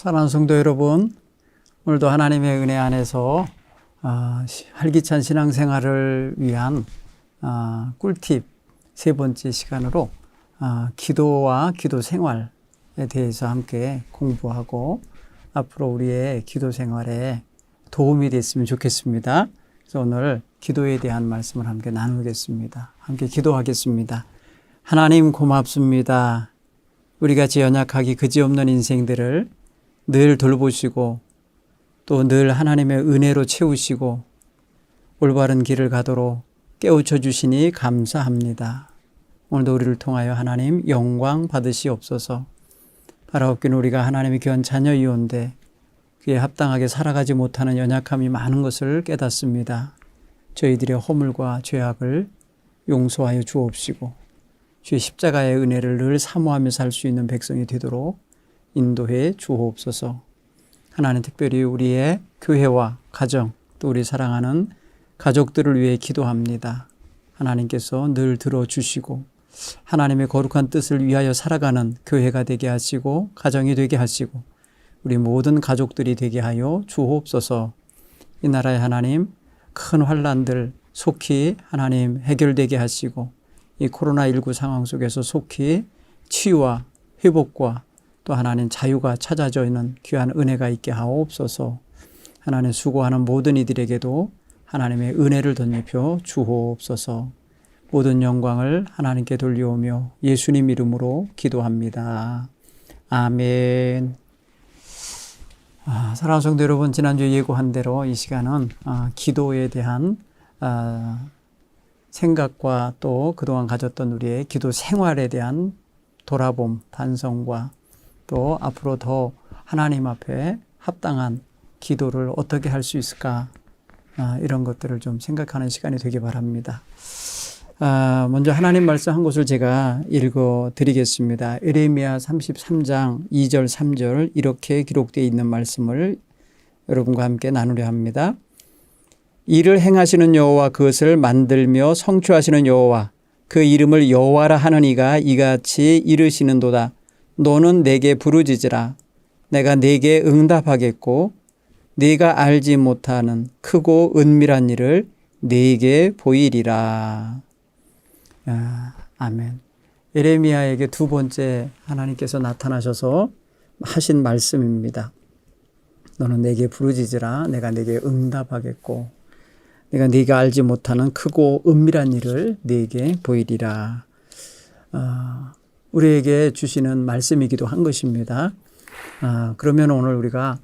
사랑하는 성도 여러분, 오늘도 하나님의 은혜 안에서 활기찬 신앙생활을 위한 꿀팁 세 번째 시간으로 기도와 기도 생활에 대해서 함께 공부하고 앞으로 우리의 기도 생활에 도움이 됐으면 좋겠습니다. 그래서 오늘 기도에 대한 말씀을 함께 나누겠습니다. 함께 기도하겠습니다. 하나님 고맙습니다. 우리같이 연약하기 그지없는 인생들을 늘 돌보시고 또 늘 하나님의 은혜로 채우시고 올바른 길을 가도록 깨우쳐 주시니 감사합니다. 오늘도 우리를 통하여 하나님 영광 받으시옵소서. 바라옵기는 우리가 하나님의 귀한 자녀이온데 그에 합당하게 살아가지 못하는 연약함이 많은 것을 깨닫습니다. 저희들의 허물과 죄악을 용서하여 주옵시고 주의 십자가의 은혜를 늘 사모하며 살 수 있는 백성이 되도록 인도해 주옵소서. 하나님 특별히 우리의 교회와 가정 또 우리 사랑하는 가족들을 위해 기도합니다. 하나님께서 늘 들어주시고 하나님의 거룩한 뜻을 위하여 살아가는 교회가 되게 하시고 가정이 되게 하시고 우리 모든 가족들이 되게 하여 주옵소서. 이 나라의 하나님 큰 환난들 속히 하나님 해결되게 하시고 이 코로나19 상황 속에서 속히 치유와 회복과 또 하나님 자유가 찾아져 있는 귀한 은혜가 있게 하옵소서. 하나님 수고하는 모든 이들에게도 하나님의 은혜를 덧입혀 주옵소서. 모든 영광을 하나님께 돌려오며 예수님 이름으로 기도합니다. 아멘. 사랑하는 성도 여러분, 지난주에 예고한 대로 이 시간은 기도에 대한 생각과 또 그동안 가졌던 우리의 기도 생활에 대한 돌아봄, 반성과 또 앞으로 더 하나님 앞에 합당한 기도를 어떻게 할 수 있을까 이런 것들을 좀 생각하는 시간이 되기 바랍니다. 먼저 하나님 말씀 한 곳을 제가 읽어 드리겠습니다. 에레미야 33장 2절 3절 이렇게 기록되어 있는 말씀을 여러분과 함께 나누려 합니다. 이를 행하시는 여호와 그것을 만들며 성취하시는 여호와 그 이름을 여호와라 하는 이가 이같이 이르시는도다. 너는 내게 부르짖으라. 내가 내게 응답하겠고 네가 알지 못하는 크고 은밀한 일을 네게 보이리라. 아멘. 에레미야에게 두 번째 하나님께서 나타나셔서 하신 말씀입니다. 너는 내게 부르짖으라. 내가 내게 응답하겠고 내가 네가 알지 못하는 크고 은밀한 일을 네게 보이리라. 우리에게 주시는 말씀이기도 한 것입니다. 그러면 오늘 우리가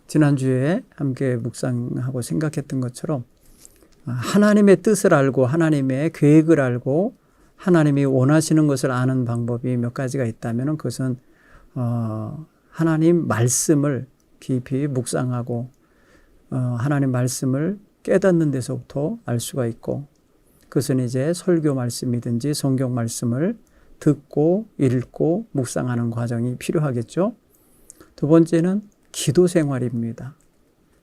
지난주에 함께 묵상하고 생각했던 것처럼 하나님의 뜻을 알고 하나님의 계획을 알고 하나님이 원하시는 것을 아는 방법이 몇 가지가 있다면 그것은 하나님 말씀을 깊이 묵상하고 하나님 말씀을 깨닫는 데서부터 알 수가 있고 그것은 이제 설교 말씀이든지 성경 말씀을 듣고 읽고 묵상하는 과정이 필요하겠죠. 두 번째는 기도 생활입니다.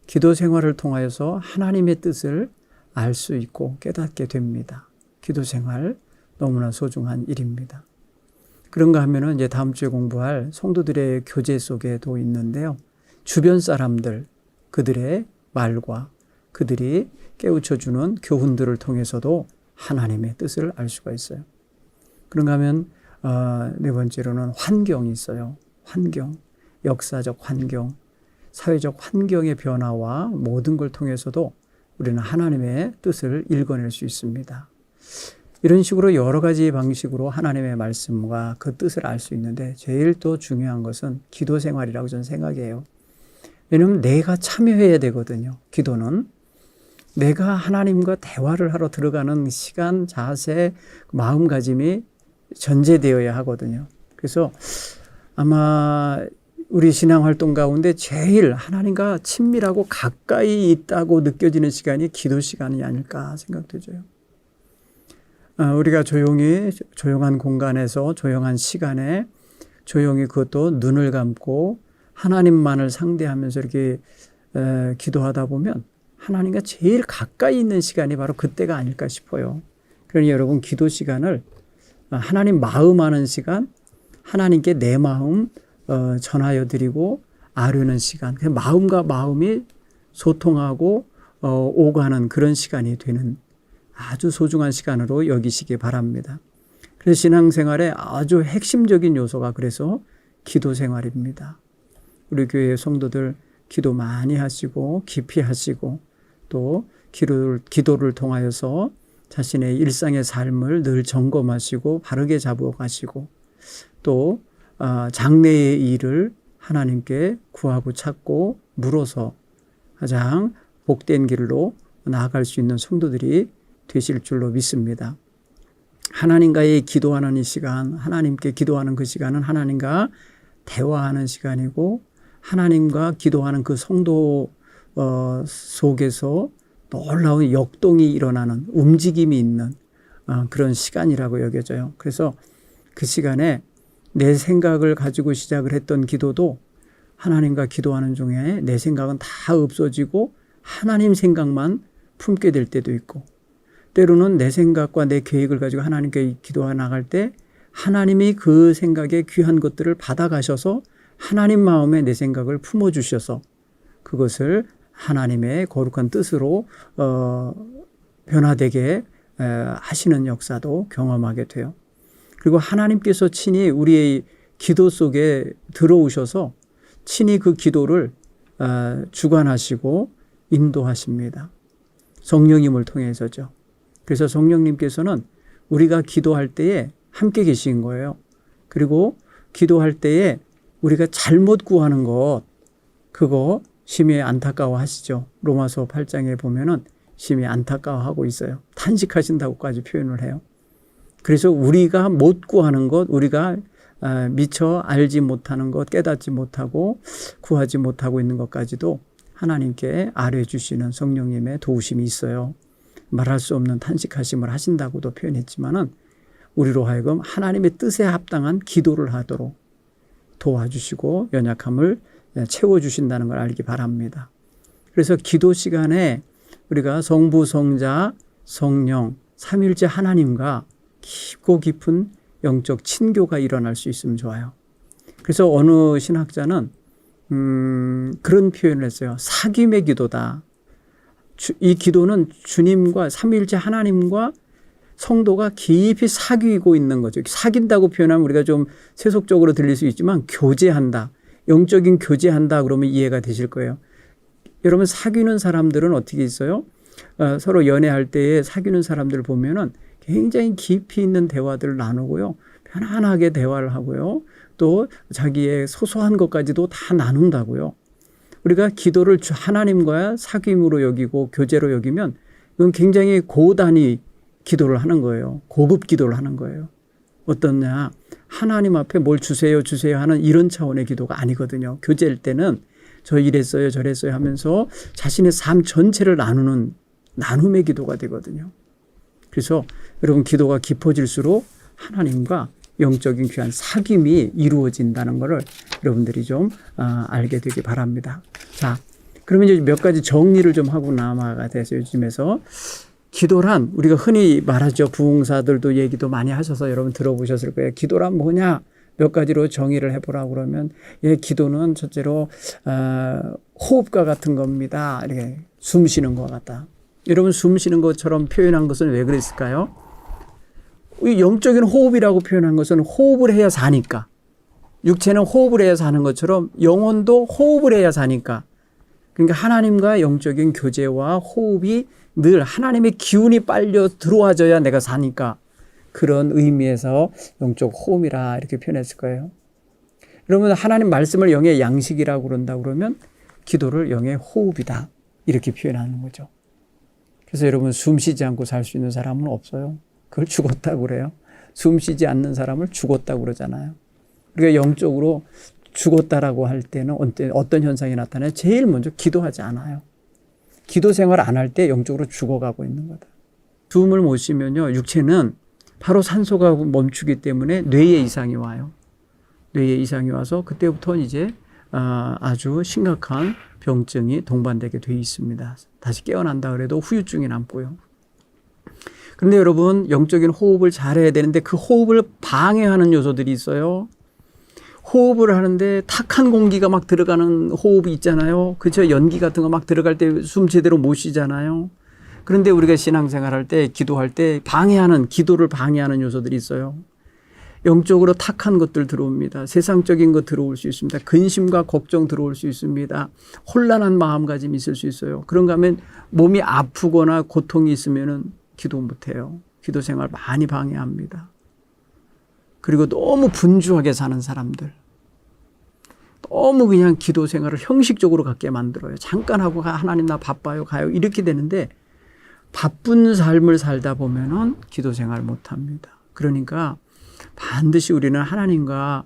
기도 생활을 통하여서 하나님의 뜻을 알 수 있고 깨닫게 됩니다. 기도 생활 너무나 소중한 일입니다. 그런가 하면은 이제 다음 주에 공부할 성도들의 교제 속에도 있는데요. 주변 사람들, 그들의 말과 그들이 깨우쳐주는 교훈들을 통해서도 하나님의 뜻을 알 수가 있어요. 그런가 하면 네 번째로는 환경이 있어요. 환경, 역사적 환경, 사회적 환경의 변화와 모든 걸 통해서도 우리는 하나님의 뜻을 읽어낼 수 있습니다. 이런 식으로 여러 가지 방식으로 하나님의 말씀과 그 뜻을 알 수 있는데 제일 또 중요한 것은 기도 생활이라고 저는 생각해요. 왜냐하면 내가 참여해야 되거든요. 기도는 내가 하나님과 대화를 하러 들어가는 시간, 자세, 마음가짐이 전제되어야 하거든요. 그래서 아마 우리 신앙활동 가운데 제일 하나님과 친밀하고 가까이 있다고 느껴지는 시간이 기도 시간이 아닐까 생각되죠. 우리가 조용한 공간에서 조용한 시간에 조용히 그것도 눈을 감고 하나님만을 상대하면서 이렇게 기도하다 보면 하나님과 제일 가까이 있는 시간이 바로 그때가 아닐까 싶어요. 그러니 여러분 기도 시간을 하나님 마음 아는 시간, 하나님께 내 마음 전하여 드리고 아뢰는 시간, 마음과 마음이 소통하고 오가는 그런 시간이 되는 아주 소중한 시간으로 여기시기 바랍니다. 그래서 신앙생활의 아주 핵심적인 요소가 그래서 기도 생활입니다. 우리 교회 성도들 기도 많이 하시고 깊이 하시고 또 기도를 통하여서 자신의 일상의 삶을 늘 점검하시고 바르게 잡아가시고 또 장래의 일을 하나님께 구하고 찾고 물어서 가장 복된 길로 나아갈 수 있는 성도들이 되실 줄로 믿습니다. 하나님과의 기도하는 이 시간, 하나님께 기도하는 그 시간은 하나님과 대화하는 시간이고 하나님과 기도하는 그 성도 속에서 놀라운 역동이 일어나는 움직임이 있는 그런 시간이라고 여겨져요. 그래서 그 시간에 내 생각을 가지고 시작을 했던 기도도 하나님과 기도하는 중에 내 생각은 다 없어지고 하나님 생각만 품게 될 때도 있고 때로는 내 생각과 내 계획을 가지고 하나님께 기도해 나갈 때 하나님이 그 생각에 귀한 것들을 받아가셔서 하나님 마음에 내 생각을 품어주셔서 그것을 하나님의 거룩한 뜻으로 변화되게 하시는 역사도 경험하게 돼요. 그리고 하나님께서 친히 우리의 기도 속에 들어오셔서 친히 그 기도를 주관하시고 인도하십니다. 성령님을 통해서죠. 그래서 성령님께서는 우리가 기도할 때에 함께 계신 거예요. 그리고 기도할 때에 우리가 잘못 구하는 것 그거 심히 안타까워하시죠. 로마서 8장에 보면은 심히 안타까워하고 있어요. 탄식하신다고까지 표현을 해요. 그래서 우리가 못 구하는 것, 우리가 미처 알지 못하는 것, 깨닫지 못하고 구하지 못하고 있는 것까지도 하나님께 아뢰 주시는 성령님의 도우심이 있어요. 말할 수 없는 탄식하심을 하신다고도 표현했지만은 우리로 하여금 하나님의 뜻에 합당한 기도를 하도록 도와주시고 연약함을 채워주신다는 걸 알기 바랍니다. 그래서 기도 시간에 우리가 성부, 성자, 성령, 삼위일체 하나님과 깊고 깊은 영적 친교가 일어날 수 있으면 좋아요. 그래서 어느 신학자는 그런 표현을 했어요. 사귐의 기도다. 이 기도는 주님과 삼위일체 하나님과 성도가 깊이 사귀고 있는 거죠. 사귄다고 표현하면 우리가 좀 세속적으로 들릴 수 있지만 교제한다. 영적인 교제한다 그러면 이해가 되실 거예요. 여러분 사귀는 사람들은 어떻게 있어요? 서로 연애할 때에 사귀는 사람들 보면은 굉장히 깊이 있는 대화들을 나누고요. 편안하게 대화를 하고요. 또 자기의 소소한 것까지도 다 나눈다고요. 우리가 기도를 하나님과 사귐으로 여기고 교제로 여기면 이건 굉장히 고단위 기도를 하는 거예요. 고급 기도를 하는 거예요. 어떠냐? 하나님 앞에 뭘 주세요 하는 이런 차원의 기도가 아니거든요. 교제일 때는 저 이랬어요 저랬어요 하면서 자신의 삶 전체를 나누는 나눔의 기도가 되거든요. 그래서 여러분 기도가 깊어질수록 하나님과 영적인 귀한 사귐이 이루어진다는 것을 여러분들이 좀 알게 되기 바랍니다. 자, 그러면 이제 몇 가지 정리를 좀 하고 남아가 돼서 요즘에서 기도란 우리가 흔히 말하죠. 부흥사들도 얘기도 많이 하셔서 여러분 들어보셨을 거예요. 기도란 뭐냐? 몇 가지로 정의를 해보라고 그러면 기도는 첫째로 호흡과 같은 겁니다. 이렇게 숨 쉬는 것 같다. 여러분 숨 쉬는 것처럼 표현한 것은 왜 그랬을까요? 영적인 호흡이라고 표현한 것은 호흡을 해야 사니까. 육체는 호흡을 해야 사는 것처럼 영혼도 호흡을 해야 사니까. 그러니까 하나님과 영적인 교제와 호흡이 늘 하나님의 기운이 빨려 들어와줘야 내가 사니까 그런 의미에서 영적 호흡이라 이렇게 표현했을 거예요. 여러분 하나님 말씀을 영의 양식이라고 그런다 그러면 기도를 영의 호흡이다 이렇게 표현하는 거죠. 그래서 여러분 숨 쉬지 않고 살 수 있는 사람은 없어요. 그걸 죽었다고 그래요. 숨 쉬지 않는 사람을 죽었다고 그러잖아요. 우리가 영적으로 죽었다라고 할 때는 어떤 현상이 나타나요? 제일 먼저 기도하지 않아요. 기도 생활 안 할 때 영적으로 죽어가고 있는 거다. 숨을 못 쉬면요. 육체는 바로 산소가 멈추기 때문에 뇌에 이상이 와요. 뇌에 이상이 와서 그때부터 이제 아주 심각한 병증이 동반되게 돼 있습니다. 다시 깨어난다 그래도 후유증이 남고요. 그런데 여러분 영적인 호흡을 잘해야 되는데 그 호흡을 방해하는 요소들이 있어요. 호흡을 하는데 탁한 공기가 막 들어가는 호흡이 있잖아요. 그죠? 연기 같은 거 막 들어갈 때 숨 제대로 못 쉬잖아요. 그런데 우리가 신앙생활 할 때, 기도할 때 기도를 방해하는 요소들이 있어요. 영적으로 탁한 것들 들어옵니다. 세상적인 것 들어올 수 있습니다. 근심과 걱정 들어올 수 있습니다. 혼란한 마음가짐이 있을 수 있어요. 그런가 하면 몸이 아프거나 고통이 있으면은 기도 못해요. 기도 생활 많이 방해합니다. 그리고 너무 분주하게 사는 사람들. 너무 그냥 기도 생활을 형식적으로 갖게 만들어요. 잠깐 하고 하나님 나 바빠요 가요 이렇게 되는데 바쁜 삶을 살다 보면은 기도 생활 못합니다. 그러니까 반드시 우리는 하나님과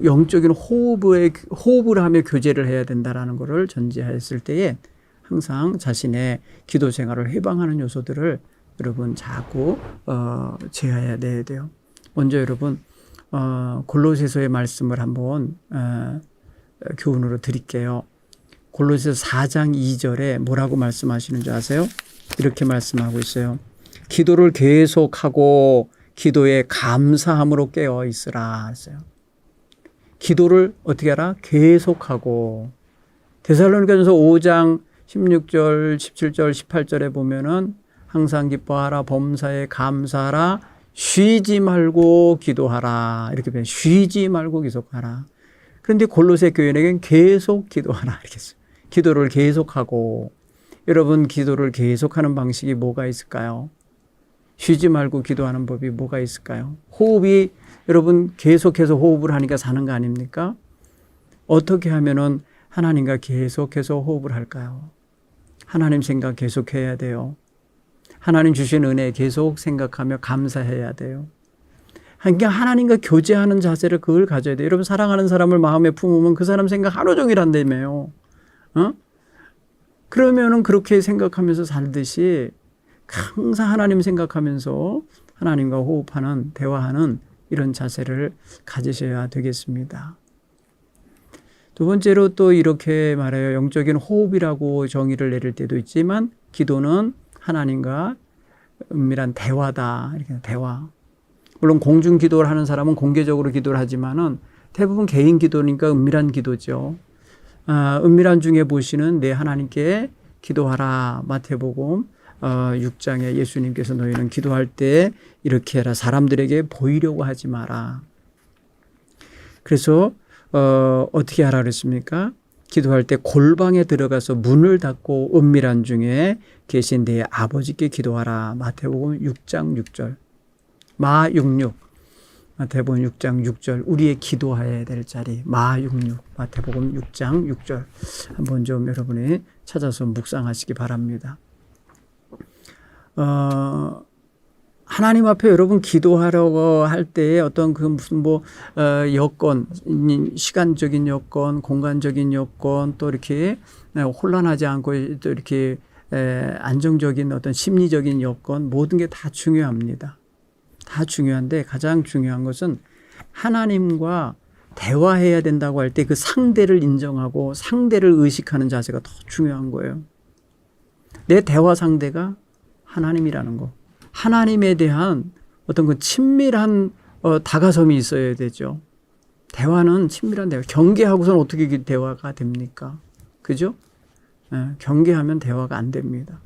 영적인 호흡을 하며 교제를 해야 된다라는 것을 전제했을 때에 항상 자신의 기도 생활을 해방하는 요소들을 여러분 자꾸 제어해야 돼요. 먼저 여러분 골로새서의 말씀을 한번 교훈으로 드릴게요. 골로새서 4장 2절에 뭐라고 말씀하시는 줄 아세요? 이렇게 말씀하고 있어요. 기도를 계속하고 기도에 감사함으로 깨어 있으라 했어요. 기도를 어떻게 하라? 계속하고. 데살로니가전서 5장 16절, 17절, 18절에 보면은 항상 기뻐하라, 범사에 감사하라, 쉬지 말고 기도하라. 이렇게 표현. 쉬지 말고 계속하라. 그런데 골로새 교인에게는 계속 기도하라 이렇게 했어요. 기도를 계속하고. 여러분 기도를 계속하는 방식이 뭐가 있을까요? 쉬지 말고 기도하는 법이 뭐가 있을까요? 호흡이 여러분 계속해서 호흡을 하니까 사는 거 아닙니까? 어떻게 하면은 하나님과 계속해서 호흡을 할까요? 하나님 생각 계속해야 돼요. 하나님 주신 은혜 계속 생각하며 감사해야 돼요. 그러니까 하나님과 교제하는 자세를 그걸 가져야 돼요. 여러분 사랑하는 사람을 마음에 품으면 그 사람 생각 하루 종일 한다며요. 그러면은 그렇게 생각하면서 살듯이 항상 하나님 생각하면서 하나님과 호흡하는 대화하는 이런 자세를 가지셔야 되겠습니다. 두 번째로 또 이렇게 말해요. 영적인 호흡이라고 정의를 내릴 때도 있지만 기도는 하나님과 은밀한 대화다. 이렇게 대화. 물론 공중 기도를 하는 사람은 공개적으로 기도를 하지만은 대부분 개인 기도니까 은밀한 기도죠. 은밀한 중에 보시는 내 하나님께 기도하라. 마태복음 6장에 예수님께서 너희는 기도할 때 이렇게 해라. 사람들에게 보이려고 하지 마라. 그래서 어떻게 하라 그랬습니까? 기도할 때 골방에 들어가서 문을 닫고 은밀한 중에 계신 내 아버지께 기도하라. 마태복음 6장 6절. 마66. 마태복음 6장 6절. 우리의 기도해야 될 자리. 마66. 마태복음 6장 6절. 한번 좀 여러분이 찾아서 묵상하시기 바랍니다. 하나님 앞에 여러분 기도하려고 할 때에 어떤 그 무슨 여건, 시간적인 여건, 공간적인 여건, 또 이렇게 혼란하지 않고 또 이렇게 안정적인 어떤 심리적인 여건, 모든 게 다 중요합니다. 다 중요한데 가장 중요한 것은 하나님과 대화해야 된다고 할 때 그 상대를 인정하고 상대를 의식하는 자세가 더 중요한 거예요. 내 대화 상대가 하나님이라는 거. 하나님에 대한 어떤 그 친밀한 다가섬이 있어야 되죠. 대화는 친밀한 대화. 경계하고서는 어떻게 대화가 됩니까? 그죠? 경계하면 대화가 안 됩니다.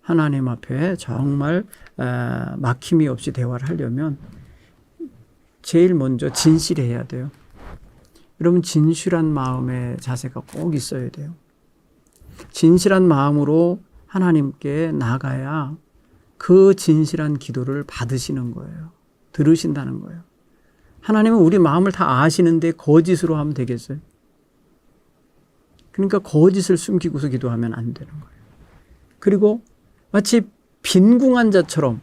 하나님 앞에 정말 막힘이 없이 대화를 하려면 제일 먼저 진실해야 돼요. 여러분 진실한 마음의 자세가 꼭 있어야 돼요. 진실한 마음으로 하나님께 나가야 그 진실한 기도를 받으시는 거예요. 들으신다는 거예요. 하나님은 우리 마음을 다 아시는데 거짓으로 하면 되겠어요? 그러니까 거짓을 숨기고서 기도하면 안 되는 거예요. 그리고 마치 빈궁한 자처럼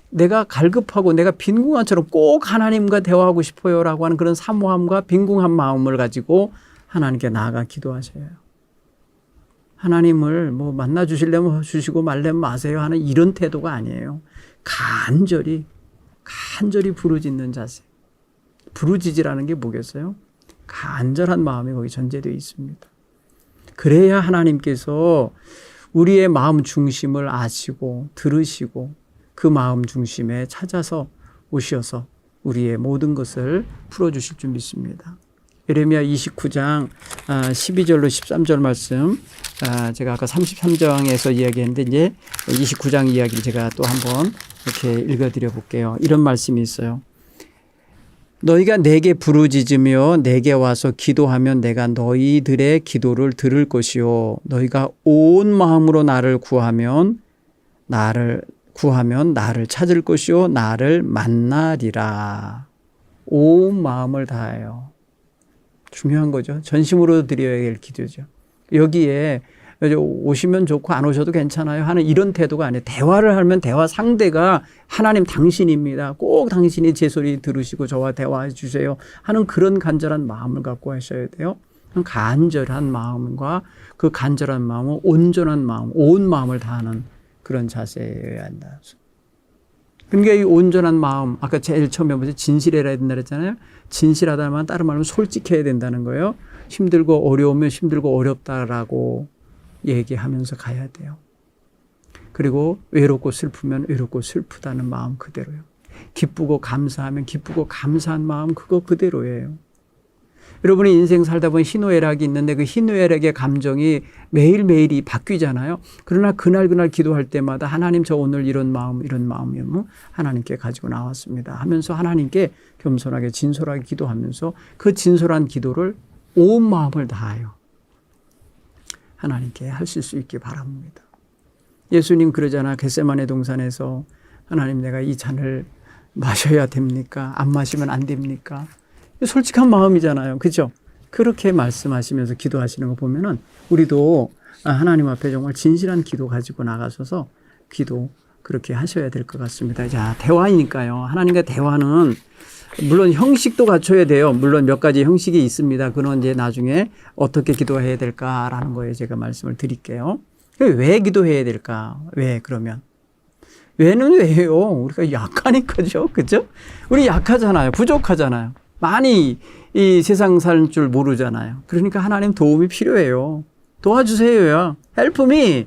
내가 갈급하고 내가 빈궁한 자처럼 꼭 하나님과 대화하고 싶어요라고 하는 그런 사모함과 빈궁한 마음을 가지고 하나님께 나아가 기도하셔야 해요. 하나님을 만나 주시려면 주시고 말려면 마세요 하는 이런 태도가 아니에요. 간절히 부르짖는 자세. 부르짖으라는 게 뭐겠어요? 간절한 마음이 거기 전제되어 있습니다. 그래야 하나님께서 우리의 마음 중심을 아시고 들으시고 그 마음 중심에 찾아서 오셔서 우리의 모든 것을 풀어주실 줄 믿습니다. 예레미야 29장 12절로 13절 말씀, 제가 아까 33장에서 이야기했는데 이제 29장 이야기를 제가 또 한번 이렇게 읽어드려 볼게요. 이런 말씀이 있어요. 너희가 내게 부르짖으며 내게 와서 기도하면 내가 너희들의 기도를 들을 것이요 너희가 온 마음으로 나를 구하면 나를 찾을 것이요 나를 만나리라. 온 마음을 다해요. 중요한 거죠. 전심으로 드려야 할 기도죠. 여기에 오시면 좋고 안 오셔도 괜찮아요 하는 이런 태도가 아니에요. 대화를 하면 대화 상대가 하나님 당신입니다. 꼭 당신이 제 소리 들으시고 저와 대화해 주세요 하는 그런 간절한 마음을 갖고 하셔야 돼요. 간절한 마음과 그 간절한 마음은 온전한 마음, 온 마음을 다하는 그런 자세여야 한다. 그러니까 이 온전한 마음, 아까 제일 처음에 보세요. 진실해야 된다 그랬잖아요. 진실하다면 다른 말로 솔직해야 된다는 거예요. 힘들고 어려우면 힘들고 어렵다라고 얘기하면서 가야 돼요. 그리고 외롭고 슬프면 외롭고 슬프다는 마음 그대로요. 기쁘고 감사하면 기쁘고 감사한 마음 그거 그대로예요. 여러분이 인생 살다 보면 희노애락이 있는데 그 희노애락의 감정이 매일매일이 바뀌잖아요. 그러나 그날 기도할 때마다 하나님 저 오늘 이런 마음이면 하나님께 가지고 나왔습니다 하면서 하나님께 겸손하게 진솔하게 기도하면서 그 진솔한 기도를 온 마음을 다하여 하나님께 하실 수 있기 바랍니다. 예수님 그러잖아. 겟세마네 동산에서 하나님 내가 이 잔을 마셔야 됩니까? 안 마시면 안 됩니까? 솔직한 마음이잖아요. 그죠? 그렇게 말씀하시면서 기도하시는 거 보면은 우리도 하나님 앞에 정말 진실한 기도 가지고 나가셔서 기도 그렇게 하셔야 될 것 같습니다. 자, 대화이니까요. 하나님과 대화는 물론 형식도 갖춰야 돼요. 물론 몇 가지 형식이 있습니다. 그건 이제 나중에 어떻게 기도해야 될까라는 거에 제가 말씀을 드릴게요. 왜 기도해야 될까? 왜 그러면? 왜는 왜요? 우리가 약하니까죠. 그죠? 우리 약하잖아요. 부족하잖아요. 많이 이 세상 살 줄 모르잖아요. 그러니까 하나님 도움이 필요해요. 도와주세요요. Help me.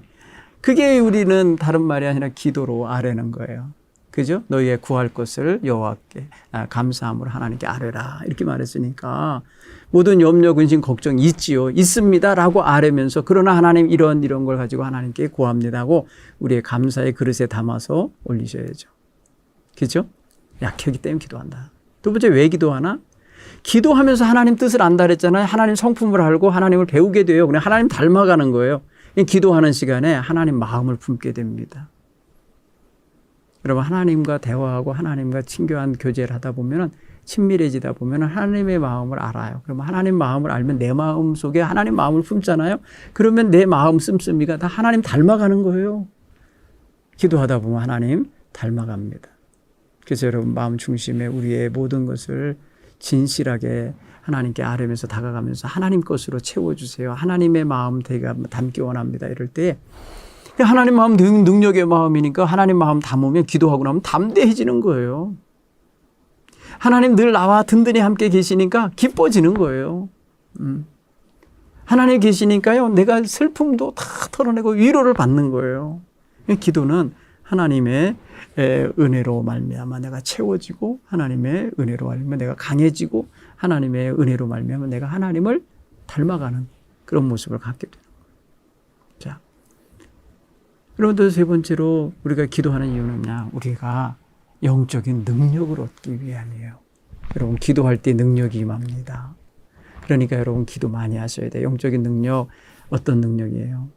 그게 우리는 다른 말이 아니라 기도로 아뢰는 거예요. 그죠? 너희의 구할 것을 여호와께 감사함으로 하나님께 아뢰라. 이렇게 말했으니까 모든 염려, 근심, 걱정 있지요. 있습니다. 라고 아뢰면서 그러나 하나님 이런 걸 가지고 하나님께 구합니다 하고 우리의 감사의 그릇에 담아서 올리셔야죠. 그죠? 약하기 때문에 기도한다. 두 번째 왜 기도하나? 기도하면서 하나님 뜻을 안다 그랬잖아요. 하나님 성품을 알고 하나님을 배우게 돼요. 그냥 하나님 닮아가는 거예요. 기도하는 시간에 하나님 마음을 품게 됩니다. 여러분 하나님과 대화하고 하나님과 친교한 교제를 하다 보면 친밀해지다 보면 하나님의 마음을 알아요. 그러면 하나님 마음을 알면 내 마음 속에 하나님 마음을 품잖아요. 그러면 내 마음 씀씀이가 다 하나님 닮아가는 거예요. 기도하다 보면 하나님 닮아갑니다. 그래서 여러분 마음 중심에 우리의 모든 것을 진실하게 하나님께 아뢰면서 다가가면서 하나님 것으로 채워주세요. 하나님의 마음 제가 담기 원합니다. 이럴 때 하나님 마음 능력의 마음이니까 하나님 마음 담으면 기도하고 나면 담대해지는 거예요. 하나님 늘 나와 든든히 함께 계시니까 기뻐지는 거예요. 하나님 계시니까요. 내가 슬픔도 다 털어내고 위로를 받는 거예요. 기도는 하나님의 은혜로 말미암아 내가 채워지고 하나님의 은혜로 말미암아 내가 강해지고 하나님의 은혜로 말미암아 내가 하나님을 닮아가는 그런 모습을 갖게 되는 거예요. 자, 여러분들 세 번째로 우리가 기도하는 이유는요. 우리가 영적인 능력을 얻기 위함이에요. 여러분 기도할 때 능력이 임합니다. 그러니까 여러분 기도 많이 하셔야 돼요. 영적인 능력 어떤 능력이에요?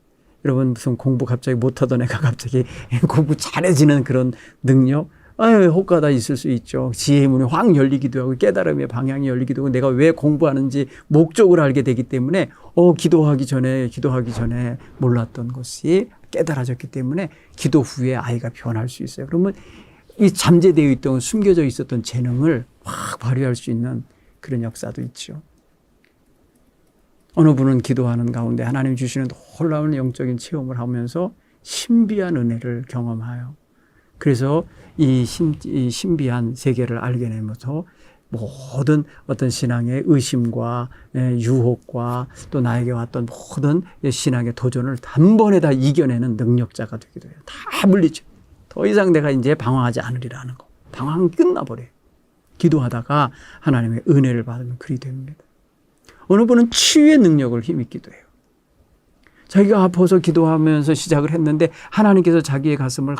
여러분 무슨 공부 갑자기 못하던 애가 갑자기 공부 잘해지는 그런 능력? 혹가다 있을 수 있죠. 지혜의 문이 확 열리기도 하고 깨달음의 방향이 열리기도 하고 내가 왜 공부하는지 목적을 알게 되기 때문에 기도하기 전에 몰랐던 것이 깨달아졌기 때문에 기도 후에 아이가 변할 수 있어요. 그러면 이 잠재되어 있던 숨겨져 있었던 재능을 확 발휘할 수 있는 그런 역사도 있죠. 어느 분은 기도하는 가운데 하나님 주시는 놀라운 영적인 체험을 하면서 신비한 은혜를 경험하여 그래서 이 신비한 세계를 알게 되면서 모든 어떤 신앙의 의심과 유혹과 또 나에게 왔던 모든 신앙의 도전을 단번에 다 이겨내는 능력자가 되기도 해요. 다 물리쳐. 더 이상 내가 이제 방황하지 않으리라는 거. 방황이 끝나버려요. 기도하다가 하나님의 은혜를 받으면 그리 됩니다. 어느 분은 치유의 능력을 힘입기도 해요. 자기가 아파서 기도하면서 시작을 했는데 하나님께서 자기의 가슴을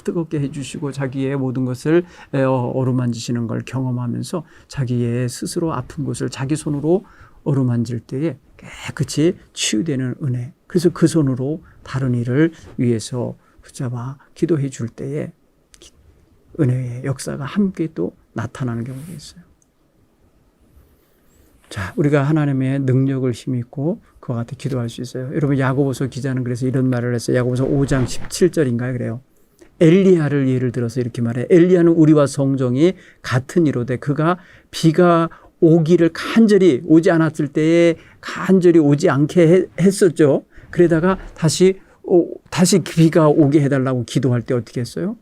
뜨겁게 해주시고 자기의 모든 것을 어루만지시는 걸 경험하면서 자기의 스스로 아픈 곳을 자기 손으로 어루만질 때에 깨끗이 치유되는 은혜. 그래서 그 손으로 다른 일을 위해서 붙잡아 기도해 줄 때에 은혜의 역사가 함께 또 나타나는 경우가 있어요. 자, 우리가 하나님의 능력을 힘입고 그와 같이 기도할 수 있어요. 여러분, 야고보서 기자는 그래서 이런 말을 했어요. 야고보서 5장 17절인가요? 그래요. 엘리야를 예를 들어서 이렇게 말해요. 엘리야는 우리와 성정이 같은 이로되 그가 비가 오기를 간절히 오지 않았을 때에 간절히 오지 않게 했었죠. 그러다가 다시 비가 오게 해달라고 기도할 때 어떻게 했어요?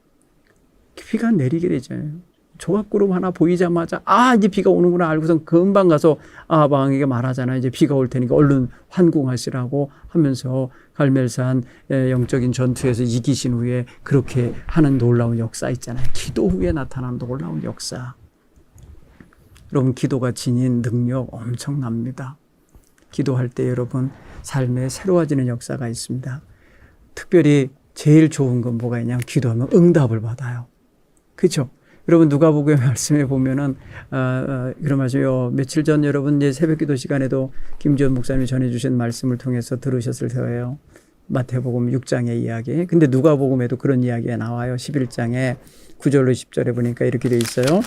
비가 내리게 되잖아요. 조각구름 하나 보이자마자 이제 비가 오는구나 알고선 금방 가서 아방에게 말하잖아요. 이제 비가 올 테니까 얼른 환궁하시라고 하면서 갈멜산 영적인 전투에서 이기신 후에 그렇게 하는 놀라운 역사 있잖아요. 기도 후에 나타나는 놀라운 역사. 여러분, 기도가 지닌 능력 엄청납니다. 기도할 때 여러분 삶에 새로워지는 역사가 있습니다. 특별히 제일 좋은 건 뭐가 있냐면 기도하면 응답을 받아요. 그렇죠? 여러분, 누가복음 말씀해 보면은 그런 말씀이요. 며칠 전 여러분 이제 새벽기도 시간에도 김지원 목사님이 전해주신 말씀을 통해서 들으셨을 거예요. 마태복음 6장의 이야기. 근데 누가복음에도 그런 이야기가 나와요. 11장에 9절로 10절에 보니까 이렇게 돼 있어요.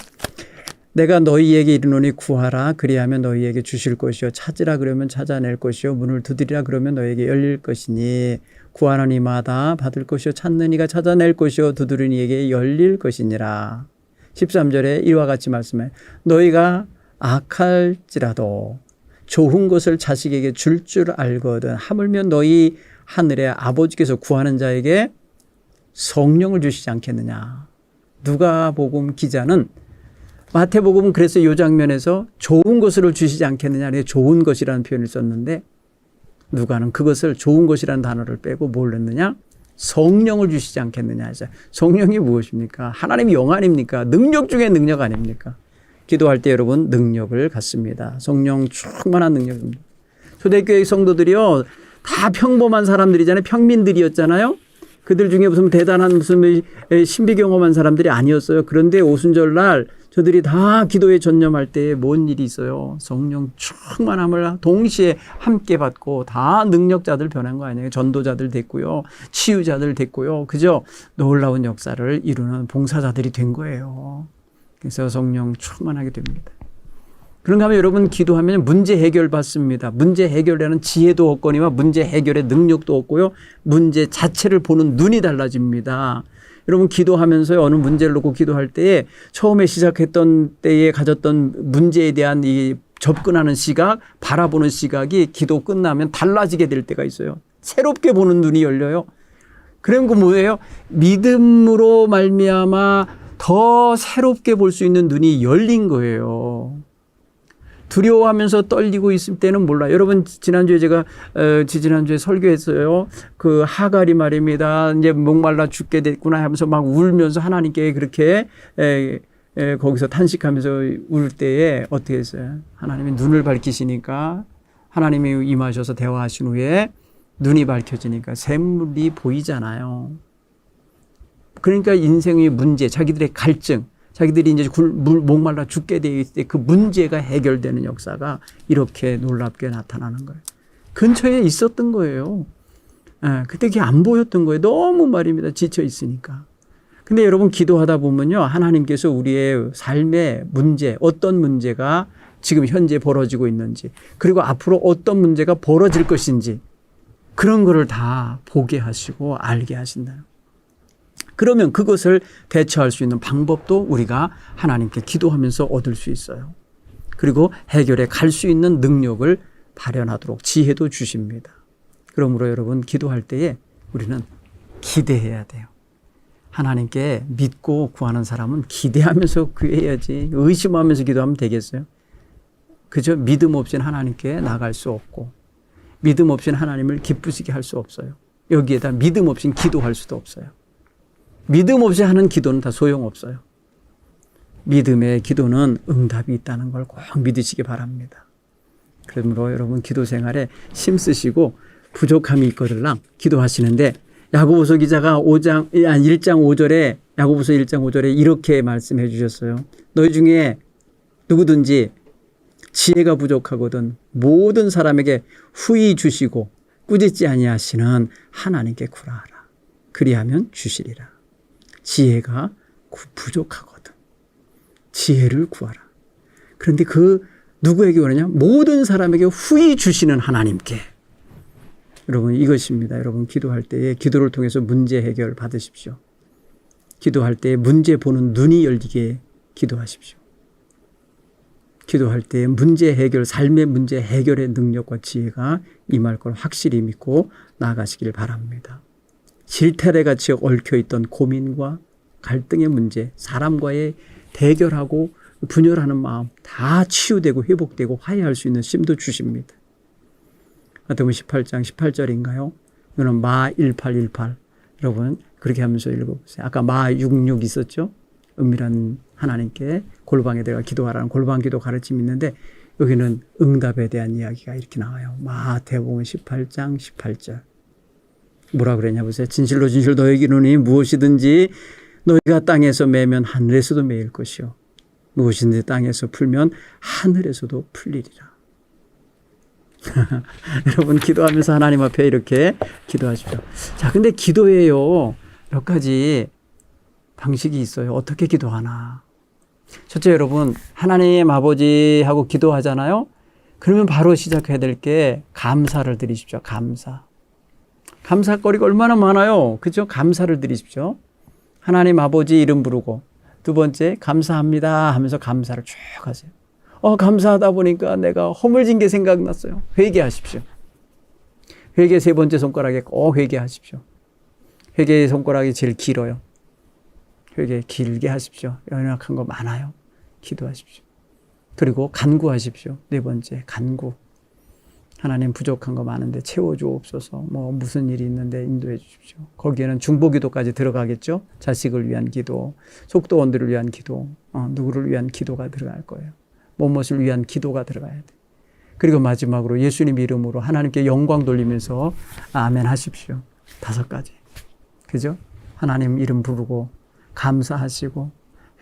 내가 너희에게 이르노니 구하라 그리하면 너희에게 주실 것이요 찾으라 그러면 찾아낼 것이요 문을 두드리라 그러면 너희에게 열릴 것이니 구하는 이마다 받을 것이요 찾는 이가 찾아낼 것이요 두드리는 이에게 열릴 것이니라. 13절에 이와 같이 말씀해 너희가 악할지라도 좋은 것을 자식에게 줄 알거든 하물며 너희 하늘의 아버지께서 구하는 자에게 성령을 주시지 않겠느냐. 누가복음 기자는 마태복음은 그래서 이 장면에서 좋은 것을 주시지 않겠느냐. 좋은 것이라는 표현을 썼는데 누가는 그것을 좋은 것이라는 단어를 빼고 뭘 넣느냐. 성령을 주시지 않겠느냐 해서 성령이 무엇입니까? 하나님의 영 아닙니까? 능력 중에 능력 아닙니까? 기도할 때 여러분 능력을 갖습니다. 성령 충만한 능력입니다. 초대교회 성도들이요 다 평범한 사람들이잖아요. 평민들이었잖아요. 그들 중에 무슨 대단한 무슨 신비 경험한 사람들이 아니었어요. 그런데 오순절날 저들이 다 기도에 전념할 때에 뭔 일이 있어요. 성령 충만함을 동시에 함께 받고 다 능력자들 변한 거 아니에요. 전도자들 됐고요. 치유자들 됐고요. 그죠? 놀라운 역사를 이루는 봉사자들이 된 거예요. 그래서 성령 충만하게 됩니다. 그런가 하면 여러분 기도하면 문제 해결 받습니다. 문제 해결에는 지혜도 없거니와 문제 해결의 능력도 없고요. 문제 자체를 보는 눈이 달라집니다. 여러분 기도하면서 어느 문제를 놓고 기도할 때에 처음에 시작했던 때에 가졌던 문제에 대한 이 접근하는 시각, 바라보는 시각이 기도 끝나면 달라지게 될 때가 있어요. 새롭게 보는 눈이 열려요. 그런 거 뭐예요? 믿음으로 말미암아 더 새롭게 볼 수 있는 눈이 열린 거예요. 두려워하면서 떨리고 있을 때는 몰라요. 여러분 지난주에 제가 지난주에 설교했어요. 그 하갈이 말입니다. 이제 목말라 죽게 됐구나 하면서 막 울면서 하나님께 그렇게 거기서 탄식하면서 울 때에 어떻게 했어요? 하나님이 눈을 밝히시니까 하나님이 임하셔서 대화하신 후에 눈이 밝혀지니까 샘물이 보이잖아요. 그러니까 인생의 문제, 자기들의 갈증, 자기들이 이제 목말라 죽게 되어 있을 때 그 문제가 해결되는 역사가 이렇게 놀랍게 나타나는 거예요. 근처에 있었던 거예요. 그때 그게 안 보였던 거예요. 너무 말입니다. 지쳐 있으니까. 근데 여러분 기도하다 보면요. 하나님께서 우리의 삶의 문제, 어떤 문제가 지금 현재 벌어지고 있는지, 그리고 앞으로 어떤 문제가 벌어질 것인지 그런 거를 다 보게 하시고 알게 하신다. 그러면 그것을 대처할 수 있는 방법도 우리가 하나님께 기도하면서 얻을 수 있어요. 그리고 해결에 갈 수 있는 능력을 발현하도록 지혜도 주십니다. 그러므로 여러분 기도할 때에 우리는 기대해야 돼요. 하나님께 믿고 구하는 사람은 기대하면서 구해야지 의심하면서 기도하면 되겠어요? 그저 믿음 없이는 하나님께 나갈 수 없고 믿음 없이는 하나님을 기쁘시게 할 수 없어요. 여기에다 믿음 없이는 기도할 수도 없어요. 믿음 없이 하는 기도는 다 소용없어요. 믿음의 기도는 응답이 있다는 걸 꼭 믿으시기 바랍니다. 그러므로 여러분 기도 생활에 힘쓰시고 부족함이 있거들랑 기도하시는데 야고보서 기자가 1장 5절에 야고보서 1장 5절에 이렇게 말씀해 주셨어요. 너희 중에 누구든지 지혜가 부족하거든 모든 사람에게 후히 주시고 꾸짖지 아니하시는 하나님께 구하라. 그리하면 주시리라. 지혜가 부족하거든. 지혜를 구하라. 그런데 그 누구에게 오느냐? 모든 사람에게 후히 주시는 하나님께. 여러분 이것입니다. 여러분 기도할 때에 기도를 통해서 문제 해결 받으십시오. 기도할 때 문제 보는 눈이 열리게 기도하십시오. 기도할 때 문제 해결, 삶의 문제 해결의 능력과 지혜가 임할 걸 확실히 믿고 나아가시길 바랍니다. 실타래같이 얽혀있던 고민과 갈등의 문제, 사람과의 대결하고 분열하는 마음 다 치유되고 회복되고 화해할 수 있는 힘도 주십니다. 마태복음 18장 18절인가요? 이거는 마 1818. 여러분 그렇게 하면서 읽어보세요. 아까 마 66 있었죠? 은밀한 하나님께 골방에 들어가 기도하라는 골방 기도 가르침이 있는데 여기는 응답에 대한 이야기가 이렇게 나와요. 마태복음 18장 18절. 뭐라 그랬냐 보세요. 진실로 진실 너에게 이르노니 무엇이든지 너희가 땅에서 매면 하늘에서도 매일 것이요 무엇이든지 땅에서 풀면 하늘에서도 풀리리라. 여러분 기도하면서 하나님 앞에 이렇게 기도하십시오. 자, 근데 기도에요 몇 가지 방식이 있어요. 어떻게 기도하나. 첫째 여러분 하나님 아버지하고 기도하잖아요. 그러면 바로 시작해야 될 게 감사를 드리십시오. 감사거리가 얼마나 많아요. 그죠? 감사를 드리십시오. 하나님 아버지 이름 부르고 두 번째 감사합니다 하면서 감사를 쭉 하세요. 감사하다 보니까 내가 허물진 게 생각났어요. 회개하십시오. 회개 세 번째 손가락에 꼭 회개하십시오. 회개의 손가락이 제일 길어요. 회개 길게 하십시오. 연약한 거 많아요. 기도하십시오. 그리고 간구하십시오. 네 번째 간구. 하나님 부족한 거 많은데 채워주옵소서. 무슨 일이 있는데 인도해 주십시오. 거기에는 중보기도까지 들어가겠죠. 자식을 위한 기도, 속도원들을 위한 기도, 누구를 위한 기도가 들어갈 거예요. 무엇을 위한 기도가 들어가야 돼. 그리고 마지막으로 예수님 이름으로 하나님께 영광 돌리면서 아멘 하십시오. 5가지. 그죠? 하나님 이름 부르고 감사하시고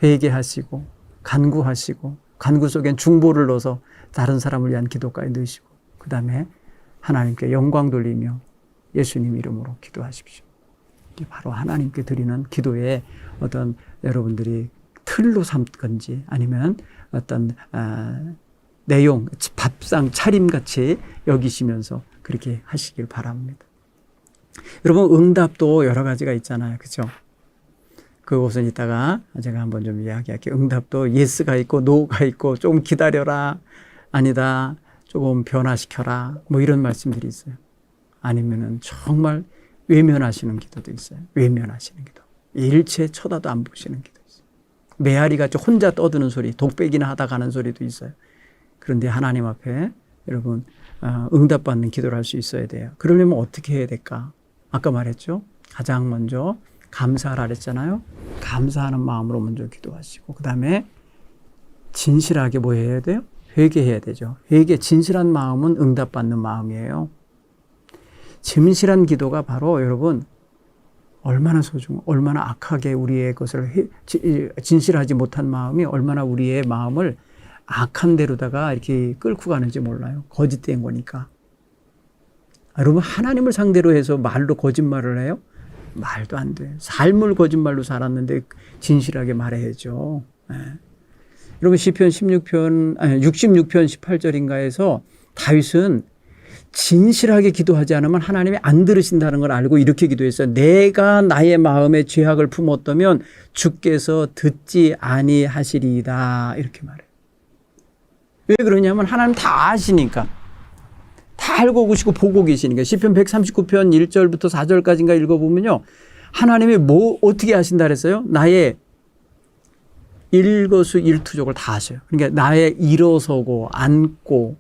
회개하시고 간구하시고 간구 속엔 중보를 넣어서 다른 사람을 위한 기도까지 넣으시고 그 다음에 하나님께 영광 돌리며 예수님 이름으로 기도하십시오. 이게 바로 하나님께 드리는 기도의 어떤 여러분들이 틀로 삼건지 아니면 어떤 내용, 밥상 차림같이 여기시면서 그렇게 하시길 바랍니다. 여러분 응답도 여러 가지가 있잖아요. 그렇죠? 그것은 이따가 제가 한번 좀 이야기할게요. 응답도 예스가 있고 노가 있고 좀 기다려라. 아니다. 조금 변화시켜라. 이런 말씀들이 있어요. 아니면은 정말 외면하시는 기도도 있어요. 외면하시는 기도. 일체 쳐다도 안 보시는 기도 있어요. 메아리같이 혼자 떠드는 소리, 독백이나 하다 가는 소리도 있어요. 그런데 하나님 앞에 여러분 응답받는 기도를 할 수 있어야 돼요. 그러려면 어떻게 해야 될까? 아까 말했죠. 가장 먼저 감사하라 그랬잖아요. 감사하는 마음으로 먼저 기도하시고 그 다음에 진실하게 뭐 해야 돼요? 회개해야 되죠. 진실한 마음은 응답받는 마음이에요. 진실한 기도가 바로 여러분 얼마나 얼마나 악하게 우리의 것을 진실하지 못한 마음이 얼마나 우리의 마음을 악한 대로다가 이렇게 끌고 가는지 몰라요. 거짓된 거니까. 여러분 하나님을 상대로 해서 말로 거짓말을 해요? 말도 안 돼요. 삶을 거짓말로 살았는데 진실하게 말해야죠. 네. 여러분 시편 66편 18절인가에서 다윗은 진실하게 기도하지 않으면 하나님이 안 들으신다는 걸 알고 이렇게 기도했어요. 내가 나의 마음에 죄악을 품었다면 주께서 듣지 아니하시리이다. 이렇게 말해요. 왜 그러냐면 하나님 다 아시니까. 다 알고 계시고 보고 계시니까. 시편 139편 1절부터 4절까지인가 읽어보면요. 하나님이 어떻게 하신다 그랬어요? 나의 일거수일투족을 다 아셔요. 그러니까 나의 일어서고 앉고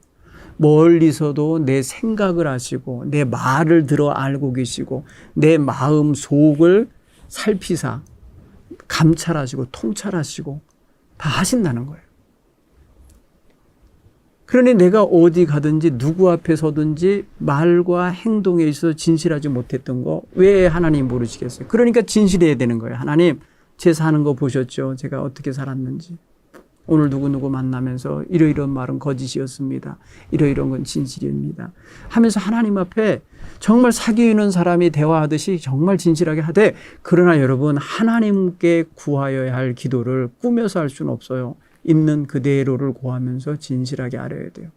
멀리서도 내 생각을 아시고 내 말을 들어 알고 계시고 내 마음 속을 살피사 감찰하시고 통찰하시고 다 하신다는 거예요. 그러니 내가 어디 가든지 누구 앞에 서든지 말과 행동에 있어서 진실하지 못했던 거 왜 하나님 모르시겠어요? 그러니까 진실해야 되는 거예요. 하나님, 제 사는 거 보셨죠? 제가 어떻게 살았는지. 오늘 누구누구 만나면서 이러이러한 말은 거짓이었습니다. 이러이러한 건 진실입니다. 하면서 하나님 앞에 정말 사기 있는 사람이 대화하듯이 정말 진실하게 하되, 그러나 여러분, 하나님께 구하여야 할 기도를 꾸며서 할 수는 없어요. 있는 그대로를 구하면서 진실하게 알아야 돼요.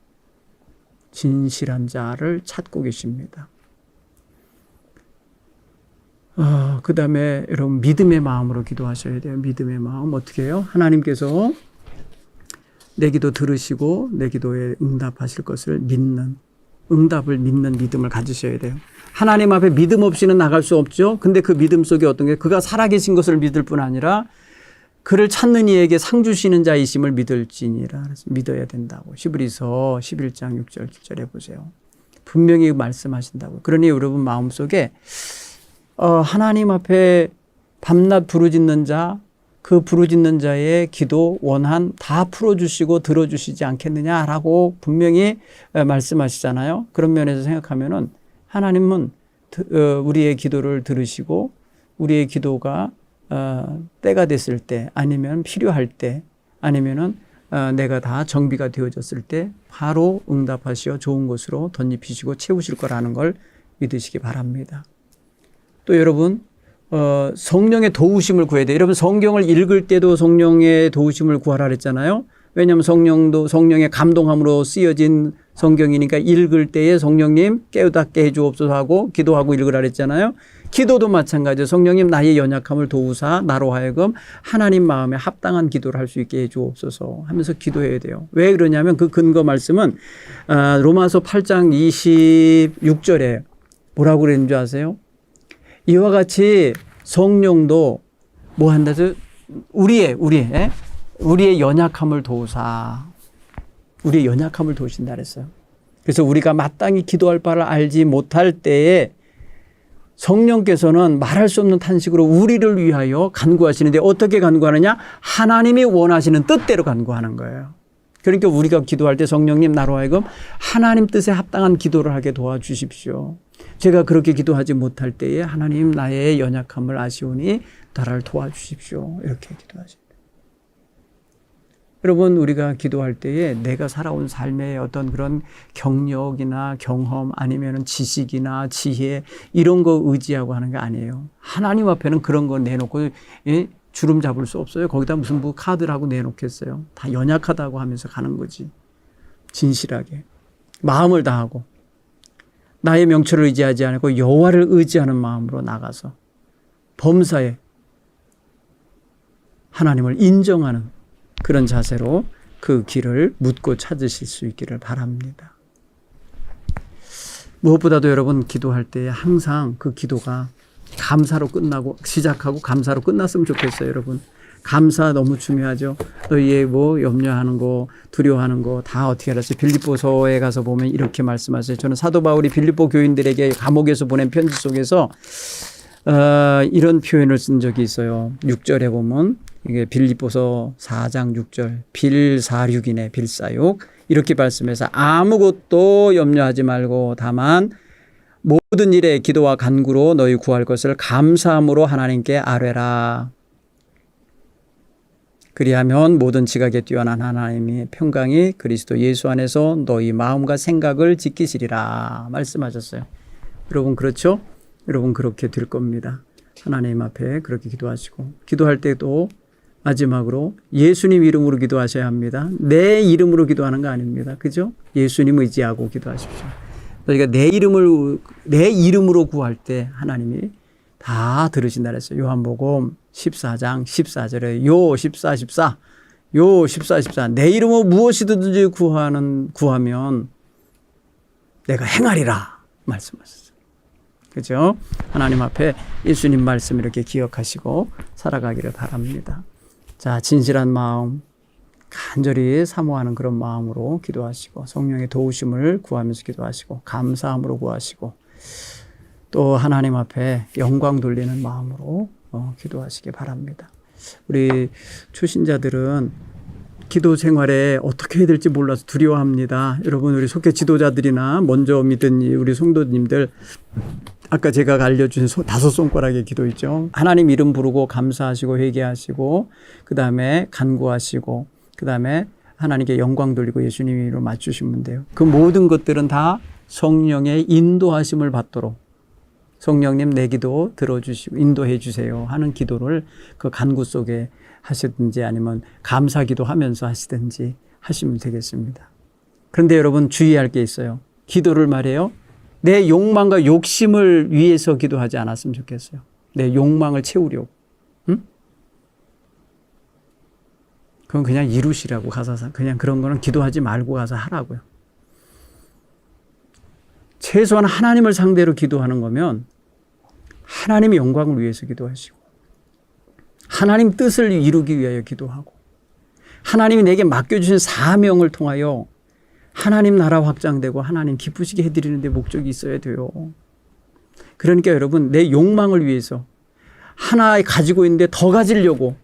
진실한 자를 찾고 계십니다. 그 다음에 여러분, 믿음의 마음으로 기도하셔야 돼요. 믿음의 마음 어떻게 해요? 하나님께서 내 기도 들으시고 내 기도에 응답하실 것을 믿는, 응답을 믿는 믿음을 가지셔야 돼요. 하나님 앞에 믿음 없이는 나갈 수 없죠. 근데 그 믿음 속에 어떤 게, 그가 살아계신 것을 믿을 뿐 아니라 그를 찾는 이에게 상 주시는 자이심을 믿을지니라. 믿어야 된다고. 히브리서 11장 6절 7절에 보세요. 분명히 말씀하신다고. 그러니 여러분 마음속에 하나님 앞에 밤낮 부르짖는 자, 그 부르짖는 자의 기도, 원한 다 풀어주시고 들어주시지 않겠느냐라고 분명히 말씀하시잖아요. 그런 면에서 생각하면은 하나님은 우리의 기도를 들으시고 우리의 기도가 때가 됐을 때, 아니면 필요할 때, 아니면은 내가 다 정비가 되어졌을 때 바로 응답하시어 좋은 것으로 덧입히시고 채우실 거라는 걸 믿으시기 바랍니다. 또 여러분, 성령의 도우심을 구해야 돼요. 여러분, 성경을 읽을 때도 성령의 도우심을 구하라 그랬잖아요. 왜냐하면 성령의 감동함으로 쓰여진 성경이니까 읽을 때에 성령님 깨우닫게 해주옵소서 하고 기도하고 읽으라 그랬잖아요. 기도도 마찬가지예요. 성령님, 나의 연약함을 도우사 나로 하여금 하나님 마음에 합당한 기도를 할 수 있게 해주옵소서 하면서 기도해야 돼요. 왜 그러냐면 그 근거 말씀은 로마서 8장 26절에 뭐라고 그랬는 줄 아세요? 이와 같이 성령도 뭐 한다죠? 우리의 연약함을 도우사, 우리의 연약함을 도우신다 그랬어요. 그래서 우리가 마땅히 기도할 바를 알지 못할 때에 성령께서는 말할 수 없는 탄식으로 우리를 위하여 간구하시는데, 어떻게 간구하느냐? 하나님이 원하시는 뜻대로 간구하는 거예요. 그러니까 우리가 기도할 때 성령님, 나로 하여금 하나님 뜻에 합당한 기도를 하게 도와주십시오. 제가 그렇게 기도하지 못할 때에 하나님, 나의 연약함을 아시오니 나를 도와주십시오. 이렇게 기도하십니다. 여러분, 우리가 기도할 때에 내가 살아온 삶의 어떤 그런 경력이나 경험, 아니면 지식이나 지혜, 이런 거 의지하고 하는 게 아니에요. 하나님 앞에는 그런 거 내놓고 주름 잡을 수 없어요. 거기다 무슨 뭐 카드라고 내놓겠어요. 다 연약하다고 하면서 가는 거지. 진실하게 마음을 다하고 나의 명철을 의지하지 않고 여호와를 의지하는 마음으로 나가서 범사에 하나님을 인정하는 그런 자세로 그 길을 묻고 찾으실 수 있기를 바랍니다. 무엇보다도 여러분, 기도할 때 항상 그 기도가 감사로 끝나고, 시작하고 감사로 끝났으면 좋겠어요. 여러분, 감사 너무 중요하죠. 너희의 뭐 염려하는 거, 두려워하는 거 다 어떻게 알았어요? 빌립보서에 가서 보면 이렇게 말씀하세요. 저는 사도 바울이 빌립보 교인들에게 감옥에서 보낸 편지 속에서 이런 표현을 쓴 적이 있어요. 6절에 보면, 이게 빌립보서 4장 6절, 빌사육이네, 빌사육. 이렇게 말씀해서 아무것도 염려하지 말고 다만 모든 일에 기도와 간구로 너희 구할 것을 감사함으로 하나님께 아뢰라. 그리하면 모든 지각에 뛰어난 하나님의 평강이 그리스도 예수 안에서 너희 마음과 생각을 지키시리라 말씀하셨어요. 여러분, 그렇죠? 여러분, 그렇게 될 겁니다. 하나님 앞에 그렇게 기도하시고, 기도할 때도 마지막으로 예수님 이름으로 기도하셔야 합니다. 내 이름으로 기도하는 거 아닙니다. 그죠? 예수님 의지하고 기도하십시오. 그러니까 내 이름으로 구할 때 하나님이 다 들으신다 그랬어요. 요한복음 14장 14절에 요 14, 14, 요 14, 14. 내 이름으로 무엇이든지 구하면 내가 행하리라 말씀하셨어요. 그죠? 하나님 앞에 예수님 말씀 이렇게 기억하시고 살아가기를 바랍니다. 자, 진실한 마음, 간절히 사모하는 그런 마음으로 기도하시고, 성령의 도우심을 구하면서 기도하시고, 감사함으로 구하시고, 또 하나님 앞에 영광 돌리는 마음으로 기도하시기 바랍니다. 우리 초신자들은 기도 생활에 어떻게 해야 될지 몰라서 두려워합니다. 여러분, 우리 속회 지도자들이나 먼저 믿은 우리 성도님들, 아까 제가 알려준 5손가락의 기도 있죠. 하나님 이름 부르고 감사하시고 회개하시고, 그 다음에 간구하시고, 그 다음에 하나님께 영광 돌리고 예수님 이름으로 맞추시면 돼요. 그 모든 것들은 다 성령의 인도하심을 받도록, 성령님 내 기도 들어주시고 인도해 주세요 하는 기도를 그 간구 속에 하시든지 아니면 감사 기도하면서 하시든지 하시면 되겠습니다. 그런데 여러분 주의할 게 있어요. 기도를 말해요. 내 욕망과 욕심을 위해서 기도하지 않았으면 좋겠어요. 내 욕망을 채우려고. 응? 그건 그냥 이루시라고 가서 그냥 그런 거는 기도하지 말고 가서 하라고요. 최소한 하나님을 상대로 기도하는 거면 하나님의 영광을 위해서 기도하시고 하나님 뜻을 이루기 위하여 기도하고 하나님이 내게 맡겨주신 사명을 통하여 하나님 나라 확장되고 하나님 기쁘시게 해드리는 데 목적이 있어야 돼요. 그러니까 여러분 내 욕망을 위해서 하나 가지고 있는데 더 가지려고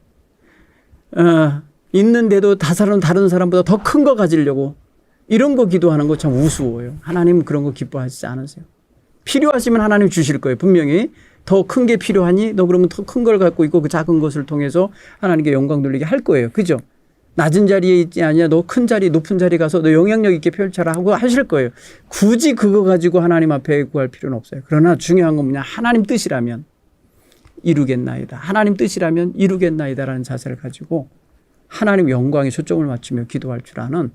있는데도 다른 사람보다 더 큰 거 가지려고 이런 거 기도하는 거 참 우스워요. 하나님은 그런 거 기뻐하시지 않으세요. 필요하시면 하나님 주실 거예요. 분명히 더 큰 게 필요하니 너 그러면 더 큰 걸 갖고 있고 그 작은 것을 통해서 하나님께 영광 돌리게 할 거예요. 그죠? 낮은 자리에 있지 않냐. 너 큰 자리 높은 자리 가서 너 영향력 있게 펼쳐라 하고 하실 거예요. 굳이 그거 가지고 하나님 앞에 구할 필요는 없어요. 그러나 중요한 건 뭐냐. 하나님 뜻이라면 이루겠나이다. 하나님 뜻이라면 이루겠나이다라는 자세를 가지고 하나님 영광에 초점을 맞추며 기도할 줄 아는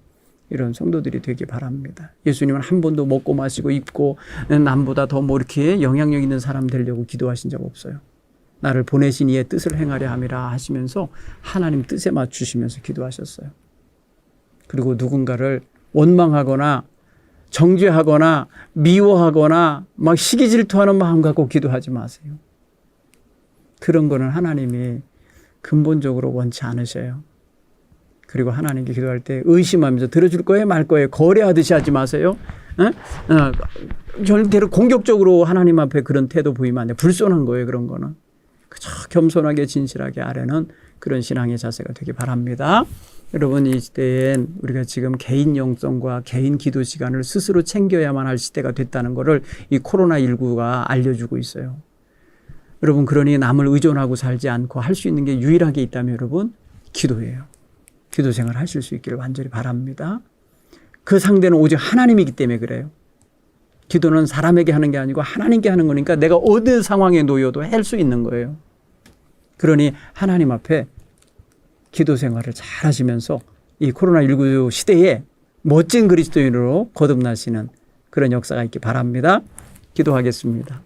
이런 성도들이 되기 바랍니다. 예수님은 한 번도 먹고 마시고 입고 남보다 더 뭐 이렇게 영향력 있는 사람 되려고 기도하신 적 없어요. 나를 보내신 이의 뜻을 행하려 함이라 하시면서 하나님 뜻에 맞추시면서 기도하셨어요. 그리고 누군가를 원망하거나 정죄하거나 미워하거나 막 시기 질투하는 마음 갖고 기도하지 마세요. 그런 거는 하나님이 근본적으로 원치 않으셔요. 그리고 하나님께 기도할 때 의심하면서 들어줄 거예요 말 거예요 거래하듯이 하지 마세요. 절대로 공격적으로 하나님 앞에 그런 태도 보이면 안 돼요. 불손한 거예요. 그런 거는. 그저 겸손하게 진실하게 아뢰는 그런 신앙의 자세가 되기 바랍니다. 여러분 이 시대엔 우리가 지금 개인 영성과 개인 기도 시간을 스스로 챙겨야만 할 시대가 됐다는 것을 이 코로나19가 알려주고 있어요. 여러분 그러니 남을 의존하고 살지 않고 할 수 있는 게 유일하게 있다면 여러분 기도예요. 기도 생활 하실 수 있기를 완전히 바랍니다. 그 상대는 오직 하나님이기 때문에 그래요. 기도는 사람에게 하는 게 아니고 하나님께 하는 거니까 내가 어느 상황에 놓여도 할 수 있는 거예요. 그러니 하나님 앞에 기도 생활을 잘 하시면서 이 코로나19 시대에 멋진 그리스도인으로 거듭나시는 그런 역사가 있기 바랍니다. 기도하겠습니다.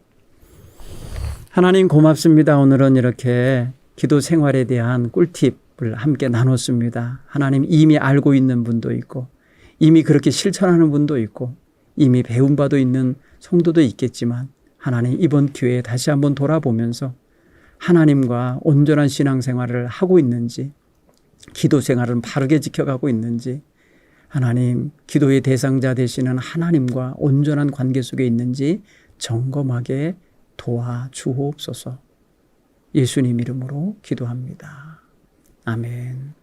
하나님 고맙습니다. 오늘은 이렇게 기도 생활에 대한 꿀팁을 함께 나눴습니다. 하나님 이미 알고 있는 분도 있고 이미 그렇게 실천하는 분도 있고 이미 배운 바도 있는 성도도 있겠지만 하나님 이번 기회에 다시 한번 돌아보면서 하나님과 온전한 신앙생활을 하고 있는지 기도 생활은 바르게 지켜가고 있는지 하나님 기도의 대상자 되시는 하나님과 온전한 관계 속에 있는지 점검하게 도와주옵소서. 예수님 이름으로 기도합니다. 아멘.